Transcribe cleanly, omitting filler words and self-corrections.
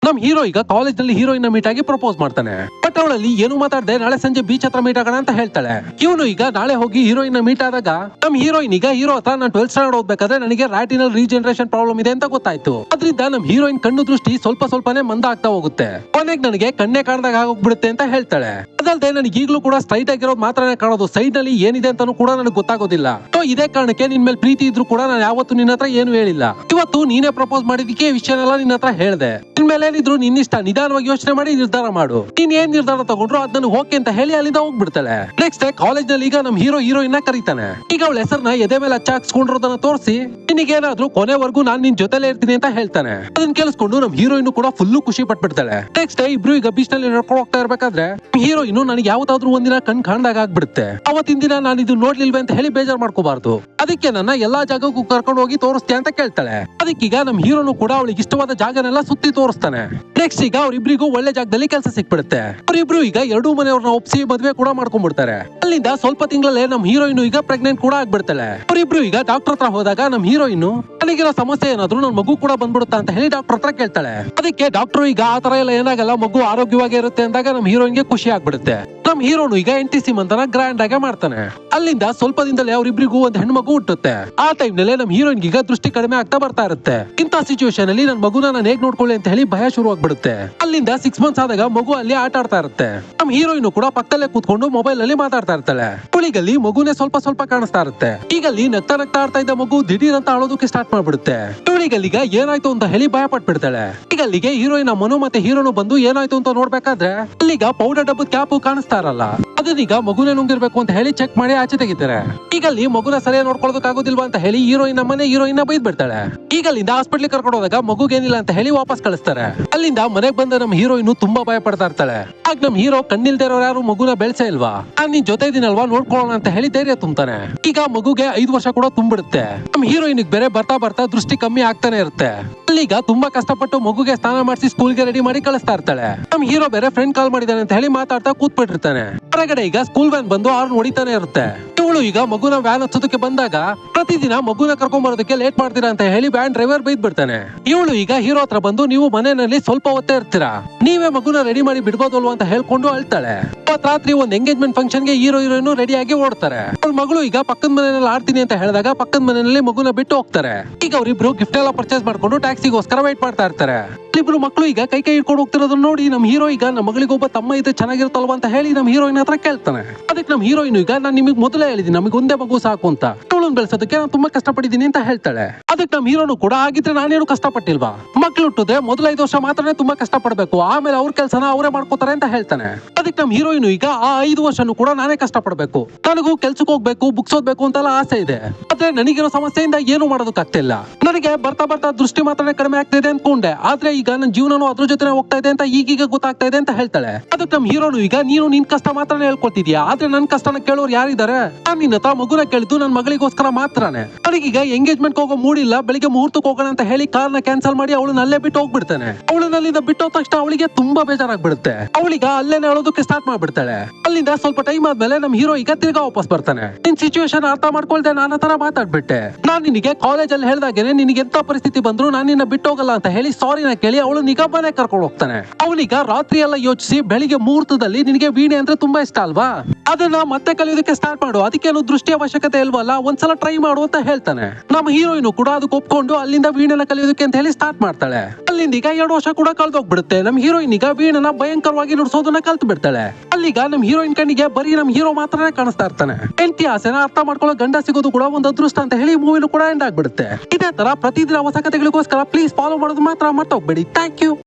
ನಮ್ ಹೀರೋ ಈಗ ಕಾಲೇಜ್ ನಲ್ಲಿ ಹೀರೋಯಿನ್ ಮೀಟ್ ಆಗಿ ಪ್ರಪೋಸ್ ಮಾಡ್ತಾನೆ. ಬಟ್ ಅವಳಲ್ಲಿ ಏನು ಮಾತಾಡದೆ ನಾಳೆ ಸಂಜೆ ಬೀಚ್ ಹತ್ರ ಮೀಟ್ ಆಗೋಣ ಅಂತ ಹೇಳ್ತಾಳೆ. ಇವನು ಈಗ ನಾಳೆ ಹೋಗಿ ಹೀರೋಯಿನ್ ಮೀಟ್ ಆದಾಗ ನಮ್ ಹೀರೋಯಿನ್ ಈಗ ಹೀರೋ ಹತ್ರ ನಾನು 12th ಸ್ಟ್ಯಾಂಡರ್ಡ್ ಓದ್ಬೇಕಾದ್ರೆ ನನಗೆ ರಾಟಿನಲ್ ರೀಜನರೇಷನ್ ಪ್ರಾಬ್ಲಮ್ ಇದೆ ಅಂತ ಗೊತ್ತಾಯ್ತು. ಅದರಿಂದ ನಮ್ ಹೀರೋಯಿನ್ ಕಣ್ಣು ದೃಷ್ಟಿ ಸ್ವಲ್ಪನೇ ಮಂದ ಆಗ್ತಾ ಹೋಗುತ್ತೆ. ಕೊನೆಗೆ ನನಗೆ ಕಣ್ಣೇ ಕಾಣದಾಗ ಆಗೋಗ್ಬಿಡುತ್ತೆ ಅಂತ ಹೇಳ್ತಾಳೆ. ಅದಲ್ಲದೆ ನನಗೆ ಈಗಲೂ ಕೂಡ ಸ್ಟ್ರೈಟ್ ಆಗಿರೋದು ಮಾತ್ರನೇ ಕಾಣೋದು, ಸೈಡ್ ನಲ್ಲಿ ಏನಿದೆ ಅಂತಾನು ಕೂಡ ನನಗೆ ಗೊತ್ತಾಗೋದಿಲ್ಲ. ಸೊ ಇದೇ ಕಾರಣಕ್ಕೆ ನಿನ್ ಮೇಲೆ ಪ್ರೀತಿ ಇದ್ರು ಕೂಡ ನಾನು ಯಾವತ್ತು ನಿನ್ನ ಹತ್ರ ಏನು ಹೇಳಿಲ್ಲ. ಇವತ್ತು ನೀನೇ ಪ್ರಪೋಸ್ ಮಾಡಿದಕ್ಕೆ ವಿಷಯನೆಲ್ಲ ನಿನ್ನ ಹತ್ರ ಹೇಳ್ದೆ. ನಿನ್ಮೇಲೆ ಏನಿದ್ರು ನಿನ್ನಿಷ್ಟ, ನಿಧಾನವಾಗಿ ಯೋಚನೆ ಮಾಡಿ ನಿರ್ಧಾರ ಮಾಡು. ನೀನ್ ಏನ್ ನಿರ್ಧಾರ ತಗೊಂಡ್ರು ಅದನ್ನ ಓಕೆ ಅಂತ ಹೇಳಿ ಅಲ್ಲಿಂದ ಹೋಗ್ಬಿಡ್ತಾಳೆ. ನೆಕ್ಸ್ಟ್ ಕಾಲೇಜ್ ನಲ್ಲಿ ಈಗ ನಮ್ ಹೀರೋಯಿನ್ ಕರೀತಾನೆ. ಈಗ ಅವಳ ಹೆಸರನ್ನ ಎದೆ ಮೇಲೆ ಹಚ್ಚಾಕ್ಸ್ಕೊಂಡಿರೋದನ್ನ ತೋರಿಸಿ ನಿನಗೇನಾದ್ರೂ ಕೊನೆವರೆಗೂ ನಾನ್ ನಿನ್ ಜೊತೆಲೇ ಇರ್ತೀನಿ ಅಂತ ಹೇಳ್ತಾನೆ. ಅದನ್ನ ಕೇಳಿಸ್ಕೊಂಡು ನಮ್ ಹೀರೋಯಿನ್ ಕೂಡ ಫುಲ್ಲು ಖುಷಿ ಪಟ್ಬಿಡ್ತಾಳೆ. ನೆಕ್ಸ್ಟ್ ಇಬ್ರು ಈಗ ಬೀಚ್ ನಲ್ಲಿ ನಡ್ಕೊಂಡು ಹೋಗ್ತಾ ಇರ್ಬೇಕಾದ್ರೆ ಹೀರೋಯಿನ್ ನನಗೆ ಯಾವತ್ತಾದ್ರೂ ಒಂದಿನ ಕಣ್ ಕಾಣ್ದಾಗ ಆಗ್ಬಿಡುತ್ತೆ. ಅವತ್ತಿನ ದಿನ ನಾನು ಇದು ನೋಡ್ಲಿಲ್ವೇ ಅಂತ ಹೇಳಿ ಬೇಜಾರ್ ಮಾಡ್ಕೋಬಾರ್ದು. ಅದಕ್ಕೆ ನನ್ನ ಎಲ್ಲಾ ಜಾಗಕ್ಕೂ ಕರ್ಕೊಂಡು ಹೋಗಿ ತೋರಿಸ್ತೀಯ ಅಂತ ಕೇಳ್ತಾಳೆ. ಅದಕ್ಕೀಗ ನಮ್ ಹೀರೋನು ಕೂಡ ಅವಳಿಗೆ ಇಷ್ಟವಾದ ಜಾಗನೆಲ್ಲ ಸುತ್ತಿ ತೋರಿಸ್ತಾನೆ. ನೆಕ್ಸ್ಟ್ ಈಗ ಅವ್ರಿಬ್ರಿಗೂ ಒಳ್ಳೆ ಜಾಗದಲ್ಲಿ ಕೆಲಸ ಸಿಕ್ಬಿಡುತ್ತೆ. ಅವರಿಬ್ರು ಈಗ ಎರಡೂ ಮನೆಯವ್ರನ್ನ ಒಪ್ಸಿ ಮದ್ವೆ ಕೂಡ ಮಾಡ್ಕೊಂಡ್ಬಿಡ್ತಾರೆ. ಅಲ್ಲಿಂದ ಸ್ವಲ್ಪ ತಿಂಗಳಲ್ಲೇ ನಮ್ ಹೀರೋಯಿನ್ ಈಗ ಪ್ರೆಗ್ನೆಂಟ್ ಕೂಡ ಆಗ್ಬಿಡ್ತಾಳೆ. ಅವರಿಬ್ರು ಈಗ ಡಾಕ್ಟರ್ ಹತ್ರ ಹೋದಾಗ ನಮ್ ಹೀರೋಯಿನ್ ನನಗಿರೋ ಸಮಸ್ಯೆ ಏನಾದ್ರು ನನ್ ಮಗು ಕೂಡ ಬಂದ್ಬಿಡುತ್ತಾ ಅಂತ ಹೇಳಿ ಡಾಕ್ಟರ್ ಹತ್ರ ಕೇಳ್ತಾಳೆ. ಅದಕ್ಕೆ ಡಾಕ್ಟರ್ ಈಗ ಆ ತರ ಎಲ್ಲ ಏನಾಗಲ್ಲ, ಮಗು ಆರೋಗ್ಯವಾಗಿ ಇರುತ್ತೆ ಅಂದಾಗ ನಮ್ ಹೀರೋಯಿನ್ಗೆ ಖುಷಿ ಆಗ್ಬಿಡುತ್ತೆ. ನಮ್ ಹೀರೋನು ಈಗ ಎಂಟಿ ಮಂತನ ಗ್ರ್ಯಾಂಡ್ ಆಗಿ ಮಾಡ್ತಾನೆ. ಅಲ್ಲಿಂದ ಸ್ವಲ್ಪ ದಿನದಲ್ಲೇ ಅವರಿಬ್ರಿಗೂ ಒಂದು ಹೆಣ್ಣು ಮಗು ಹುಟ್ಟುತ್ತೆ. ಆ ಟೈಮ್ ನಲ್ಲಿ ನಮ್ ಹೀರೋಯಿನ್ ಈಗ ದೃಷ್ಟಿ ಕಡಿಮೆ ಆಗ್ತಾ ಬರ್ತಾ ಇರುತ್ತೆ. ಇಂತ ಸಿಚುವೇಶನ್ ಅಲ್ಲಿ ನನ್ ಮಗುನ ನಾನು ಹೇಗ್ ನೋಡ್ಕೊಳ್ಳಿ ಅಂತ ಹೇಳಿ ಭಯ ಶುರು ಆಗ್ಬಿಡುತ್ತೆ. ಅಲ್ಲಿಂದ 6 ಮಂತ್ಸ್ ಆದಾಗ ಮಗು ಅಲ್ಲಿ ಆಟ ಆಡ್ತಾ ಇರುತ್ತೆ. ನಮ್ ಹೀರೋಯಿನ್ ಕೂಡ ಪಕ್ಕದಲ್ಲೇ ಕೂತ್ಕೊಂಡು ಮೊಬೈಲ್ ನಲ್ಲಿ ಮಾತಾಡ್ತಾ ಇರ್ತಾಳೆ. ಅವಳಿಗಲ್ಲಿ ಮಗುನೇ ಸ್ವಲ್ಪ ಕಾಣಿಸ್ತಾ ಇರುತ್ತೆ. ಈಗ ಅಲ್ಲಿ ನಗ್ತಾ ಆಡ್ತಾ ಇದ್ದ ಮಗು ದಿಢೀರ್ ಅಂತ ಅಳೋದಕ್ಕೆ ಸ್ಟಾರ್ಟ್ ಮಾಡ್ಬಿಡುತ್ತೆ. ಇವಳಿಗಲ್ಲಿಗ ಏನಾಯ್ತು ಅಂತ ಹೇಳಿ ಭಯ ಪಟ್ಬಿಡ್ತಾಳೆ. ಈಗ ಅಲ್ಲಿಗೆ ಹೀರೋಯಿನ್ ಮನು ಮತ್ತೆ ಹೀರೋನು ಬಂದು ಏನಾಯ್ತು ಅಂತ ನೋಡ್ಬೇಕಾದ್ರೆ ಅಲ್ಲಿಗ ಪೌಡರ್ ಡಬ್ಬದ ಕ್ಯಾಪ್ ಕಾಣಿಸ್ತಾ ಇರಲ್ಲ. ಅದನ್ನೀಗ ಮಗುನೇ ನುಂಗಿರ್ಬೇಕು ಅಂತ ಹೇಳಿ ಚೆಕ್ ಮಾಡಿ ಆಚೆ ತೆಗಿತಾರೆ. ಈಗ ಅಲ್ಲಿ ಮಗುನ ಸರಿಯಾಗಿ ನೋಡ್ಕೊಳ್ಳೋದಕ್ಕಾಗೋದಿಲ್ವಾ ಅಂತ ಹೇಳಿ ಹೀರೋಯಿನ್ ಮನೆ ಹೀರೋಯಿನ್ ಬೈದ್ ಬಿಡ್ತಾಳೆ. ಈಗ ಅಲ್ಲಿಂದ ಹಾಸ್ಪಿಟ್ಲಿಗೆ ಕರ್ಕೊಂಡು ಹೋದಾಗ ಮಗುಗೇನಿಲ್ಲ ಅಂತ ಹೇಳಿ ವಾಪಸ್ ಕಳಿಸ್ತಾರೆ. ಅಲ್ಲಿಂದ ಮನೆಗ್ ಬಂದ ನಮ್ ಹೀರೋಯಿನ್ ತುಂಬಾ ಭಯ ಪಡ್ತಾ ಇರ್ತಾಳೆ. ಆಗ ನಮ್ ಹೀರೋ ಕಣ್ಣಿಲ್ದೇ ಇರೋರು ಯಾರು ಮಗುನ ಬೆಳೆಸೇ ಇಲ್ವಾ, ನಾನ್ ನಿನ್ ಜೊತೆ ಇದೀನಲ್ವಾ ನೋಡ್ಕೊಳ್ಳೋಣ ಅಂತ ಹೇಳಿ ಧೈರ್ಯ ತುಂಬ್ತಾನೆ. ಈಗ ಮಗುಗೆ 5 ವರ್ಷ ಕೂಡ ತುಂಬಿಡುತ್ತೆ. ನಮ್ ಹೀರೋಯಿನ್ ಬೇರೆ ಬರ್ತಾ ದೃಷ್ಟಿ ಕಮ್ಮಿ ಆಗ್ತಾನೆ ಇರುತ್ತೆ. ಅಲ್ಲಿಗ ತುಂಬಾ ಕಷ್ಟಪಟ್ಟು ಮಗುಗೆ ಸ್ನಾನ ಮಾಡಿಸಿ ಸ್ಕೂಲ್ಗೆ ರೆಡಿ ಮಾಡಿ ಕಳಿಸ್ತಾ ಇರ್ತಾಳೆ. ನಮ್ ಹೀರೋ ಬೇರೆ ಫ್ರೆಂಡ್ ಕಾಲ್ ಮಾಡಿದಾನೆ ಅಂತ ಹೇಳಿ ಮಾತಾಡ್ತಾ ಕೂತ್ಬಿಟ್ಟಿರ್ತಾನೆ. ಹೊರಗಡೆ ಈಗ ಸ್ಕೂಲ್ ವ್ಯಾನ್ ಬಂದು ಅವ್ರು ಹೊಡಿತಾನೆ ಇರುತ್ತೆ. ಇವಳು ಈಗ ಮಗುನ ವ್ಯಾನ್ ಹಚ್ಚೋದಕ್ಕೆ ಬಂದಾಗ ಪ್ರತಿದಿನ ಮಗುನ ಕರ್ಕೊಂಡ್ ಬರೋದಕ್ಕೆ ಲೇಟ್ ಮಾಡ್ತೀರಾ ಅಂತ ಹೇಳಿ ವ್ಯಾನ್ ಡ್ರೈವರ್ ಬೈದ್ ಬಿಡ್ತಾನೆ. ಇವಳು ಈಗ ಹೀರೋ ಹತ್ರ ಬಂದು ನೀವು ಮನೆಯಲ್ಲಿ ಸ್ವಲ್ಪ ಹೊತ್ತೇ ಇರ್ತೀರಾ, ನೀವೇ ಮಗುನ ರೆಡಿ ಮಾಡಿ ಬಿಡ್ಬೋದಲ್ವಾ ಅಂತ ಹೇಳ್ಕೊಂಡು ಅಳ್ತಾಳೆ. ರಾತ್ರಿ ಒಂದು ಎಂಗೇಜ್ಮೆಂಟ್ ಫಂಕ್ಷನ್ ಗೆ ಹೀರೋಯಿನ್ ರೆಡಿ ಆಗಿ ಓಡ್ತಾರೆ. ಅವ್ರ ಮಗಳು ಈಗ ಪಕ್ಕದ ಮನೆಯಲ್ಲಿ ಆಡ್ತೀನಿ ಅಂತ ಹೇಳಿದಾಗ ಪಕ್ಕದ ಮನೆಯಲ್ಲಿ ಮಗುನ ಬಿಟ್ಟು ಹೋಗ್ತಾರೆ. ಈಗ ಅವರಿಬ್ರು ಗಿಫ್ಟ್ ಎಲ್ಲ ಪರ್ಚೇಸ್ ಮಾಡ್ಕೊಂಡು ಟ್ಯಾಕ್ಸಿಗೋಸ್ಕರ ವೇಟ್ ಮಾಡ್ತಾ ಇರ್ತಾರೆ. ಇಬ್ರು ಮಕ್ಕಳು ಈಗ ಕೈ ಹಿಡ್ಕೊಂಡು ಹೋಗ್ತಿರೋದನ್ನ ನೋಡಿ ನಮ್ ಹೀರೋ ಈಗ ನಮ್ಮ ಮಗಳಿಗೊಬ್ಬ ತಮ್ಮ ಇದು ಚೆನ್ನಾಗಿರುತ್ತಲ್ವಾ ಅಂತ ಹೇಳಿ ನಮ್ ಹೀರೋಯಿನ್ ಹತ್ರ ಕೇಳ್ತಾನೆ. ಅದಕ್ಕೆ ನಮ್ ಹೀರೋಯಿನ್ ಈಗ ನಾನು ನಿಮಗೆ ಮೊದಲೇ ಹೇಳಿದೀನಿ ನಮಗೆ ಒಂದೇ ಮಗು ಸಾಕು ಅಂತ, ಅವಳನ್ನ ಬೆಳೆಸೋದಕ್ಕೆ ನಾನು ತುಂಬಾ ಕಷ್ಟಪಟ್ಟಿದ್ದೀನಿ ಅಂತ ಹೇಳ್ತಾಳೆ. ಅದಕ್ಕೆ ನಮ್ ಹೀರೋನು ಕೂಡ ಆಗಿದ್ರೆ ನಾನೇನು ಕಷ್ಟಪಟ್ಟಿಲ್ವಾ, ಮಕ್ಳು ಹುಟ್ಟಿದ್ರೆ ಮೊದಲ 5 ವರ್ಷ ಮಾತ್ರನೇ ತುಂಬಾ ಕಷ್ಟಪಡ್ಬೇಕು, ಆಮೇಲೆ ಅವ್ರ ಕೆಲಸನ ಅವರೇ ಮಾಡ್ಕೋತಾರೆ ಅಂತ ಹೇಳ್ತಾನೆ. ಅದಕ್ಕೆ ನಮ್ ಹೀರೋಯಿನ್ ಈಗ ಆ 5 ವರ್ಷನೂ ಕೂಡ ನಾನೇ ಕಷ್ಟಪಡ್ಬೇಕು, ನನಗೂ ಕೆಲ್ಸಕ್ಕೆ ಹೋಗ್ಬೇಕು, ಬುಕ್ಸ್ ಓದ್ಬೇಕು ಅಂತೆಲ್ಲ ಆಸೆ ಇದೆ. ಆದ್ರೆ ನನಗಿರೋ ಸಮಸ್ಯೆಯಿಂದ ಏನು ಮಾಡೋದಕ್ಕಾಗ್ತಿಲ್ಲ, ನನಗೆ ಬರ್ತಾ ದೃಷ್ಟಿ ಮಾತ್ರನೇ ಕಡಿಮೆ ಆಗ್ತಿದೆ ಅನ್ಕೊಂಡೆ, ಆದ್ರೆ ಈಗ ನನ್ನ ಜೀವನನು ಅದ್ರ ಜೊತೆ ಹೋಗ್ತಾ ಇದೆ ಅಂತ ಈಗೀಗ ಗೊತ್ತಾಗ್ತಾ ಇದೆ ಅಂತ ಹೇಳ್ತಾಳೆ. ಅದಕ್ಕೆ ನಮ್ ಹೀರೋನು ಈಗ ನೀನು ನಿನ್ ಕಷ್ಟ ಮಾತ್ರನೇ ಹೇಳ್ಕೊತಿದ್ಯಾ, ಆದ್ರೆ ನನ್ ಕಷ್ಟನ ಕೇಳೋರು ಯಾರಿದ್ದಾರೆ, ನಾನ್ ನಿನ್ನ ಹತ್ರ ಮಗುನ ಕೇಳಿದ್ದು ನನ್ ಮಗಳಿಗೋಸ್ಕರ ಮಾತ್ರನೇ. ನನಗೀಗ ಎಂಗೇಜ್ಮೆಂಟ್ ಹೋಗೋ ಮೂಡಿಲ್ಲ, ಬೆಳಿಗ್ಗೆ ಮುಹೂರ್ತಕ್ಕೆ ಹೋಗೋಣ ಅಂತ ಹೇಳಿ ಕಾರ್ನ ಕ್ಯಾನ್ಸಲ್ ಮಾಡಿ ಅವಳನ್ನ ಅಲ್ಲೇ ಬಿಟ್ಟು ಹೋಗ್ಬಿಡ್ತಾನೆ. ಅವಳನ್ನ ಬಿಟ್ಟು ಹೋದ ತಕ್ಷಣ ಅವಳಿಗೆ ತುಂಬಾ ಬೇಜಾರಾಗ್ಬಿಡುತ್ತೆ. ಅವಳಿಗ ಅಲ್ಲೇನೆ ಹೇಳೋದಕ್ಕೆ ಸ್ಟಾರ್ಟ್ ಮಾಡ್ಬಿಡ್ತಾಳೆ. ಅಲ್ಲಿಂದ ಸ್ವಲ್ಪ ಟೈಮ್ ಆದ್ಮೇಲೆ ನಮ್ ಹೀರೋ ಈಗ ತಿರ್ಗಾ ವಾಪಸ್ ಬರ್ತಾನೆ. ನಿನ್ ಸಿಚುವೇಶನ್ ಅರ್ಥ ಮಾಡ್ಕೊಳ್ದೆ ನಾನು ಆ ತರ ಮಾತಾಡ್ಬಿಟ್ಟೆ, ನಾನ್ ನಿನಗೆ ಕಾಲೇಜ್ ಅಲ್ಲಿ ಹೇಳ್ದಾಗೇನೆ ನಿನಗೆ ಎಂತ ಪರಿಸ್ಥಿತಿ ಬಂದ್ರು ನಾನು ನಿನ್ನ ಬಿಟ್ಟು ಹೋಗಲ್ಲ ಅಂತ ಹೇಳಿ ಸಾರಿನ ಕೇಳಿ ಅವಳು ನಿಗ ಮನೆ ಕರ್ಕೊಂಡು ಹೋಗ್ತಾನೆ. ಅವನಿಗ ರಾತ್ರಿ ಎಲ್ಲ ಯೋಚಿಸಿ ಬೆಳಿಗ್ಗೆ ಮುಹೂರ್ತದಲ್ಲಿ ನಿನಗೆ ವೀಣೆ ಅಂದ್ರೆ ತುಂಬಾ ಇಷ್ಟ ಅಲ್ವಾ, ಅದನ್ನ ಮತ್ತೆ ಕಲಿಯೋದಕ್ಕೆ ಸ್ಟಾರ್ಟ್ ಮಾಡು, ಅದಕ್ಕೇನು ದೃಷ್ಟಿ ಅವಶ್ಯಕತೆ ಇಲ್ವಲ್ಲ, ಒಂದ್ಸಲ ಟ್ರೈ ಮಾಡು ಅಂತ ಹೇಳ್ತಾನೆ. ನಮ್ಮ ಹೀರೋಯಿನ್ ಕೂಡ ಅದಕ್ಕೆ ಒಪ್ಕೊಂಡು ಅಲ್ಲಿಂದ ವೀಣೆನ ಕಲಿಯೋದಕ್ಕೆ ಅಂತ ಹೇಳಿ ಸ್ಟಾರ್ಟ್ ಮಾಡ್ತಾಳೆ. ಅಲ್ಲಿಂದ ಈಗ 2 ವರ್ಷ ಕೂಡ ಕಳೆದೋಗ್ಬಿಡುತ್ತೆ. ನಮ್ ಹೀರೋಯಿನ್ ಈಗ ವೀಣೆನ ಭಯಂಕರವಾಗಿ ನುಡ್ಸೋದನ್ನ ಕಲ್ತು ಬಿಡ್ತಾಳೆ. ಅಲ್ಲಿಗ ನಮ್ ಹೀರೋಯಿನ್ ಕಣ್ಣಿಗೆ ಬರೀ ನಮ್ ಹೀರೋ ಮಾತ್ರನೇ ಕಾಣಿಸ್ತಾ ಇರ್ತಾನೆ. ಹೆಂಡತಿ ಆಸೆನ ಅರ್ಥ ಮಾಡ್ಕೊಳ್ಳೋ ಗಂಡ ಸಿಗೋದು ಕೂಡ ಒಂದು ಅದೃಷ್ಟ ಅಂತ ಹೇಳಿ ಮೂವಿನೂ ಕೂಡ ಎಂಡ್ ಆಗ್ಬಿಡುತ್ತೆ. ಇದೇ ತರ ಪ್ರತಿದಿನ ಹೊಸ ಕಥೆಗಳಿಗೋಸ್ಕರ ಪ್ಲೀಸ್ ಫಾಲೋ ಮಾಡೋದು ಮಾತ್ರ ಮರ್ತೋಗ್ಬೇಡಿ. Thank you.